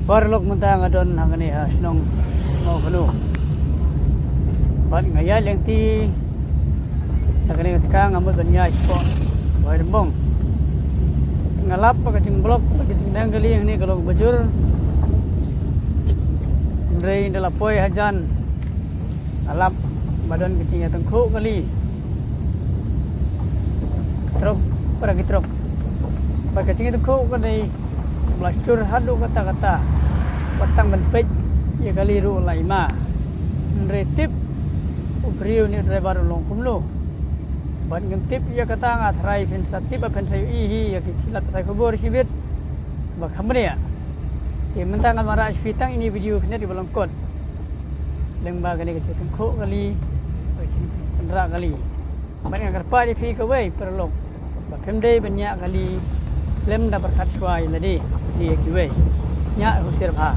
Parlok mentang adon hangani hasnong mau kanu. Ban ngaya leng ti hangani sekarang ngambil banya ipo. Wai rembong. Ngalap pakai blok pakai dang kali yang ni kalau bajur. Ndrei ndala poi hajan. Ngalap badan kecingnya tengkuk kali. Truk pada truk. Pakai kecingnya tengkuk kali. Melastur hadu kata-kata patang benpej ya kali ru laima nretip ubriu ni driver long kumlo ban ngentip ya kata ngat rai pen satip apen sayu ihi ya kilat sai kubur sibit bak hamne ya ke mentang mara spitang ini video kena di belum kot lengba kali kecil kok kali pendra kali ban agar pa di fi ke wei perlok bak pemde banyak kali lem dah berkat suai ladi dia kiwei nya usir pha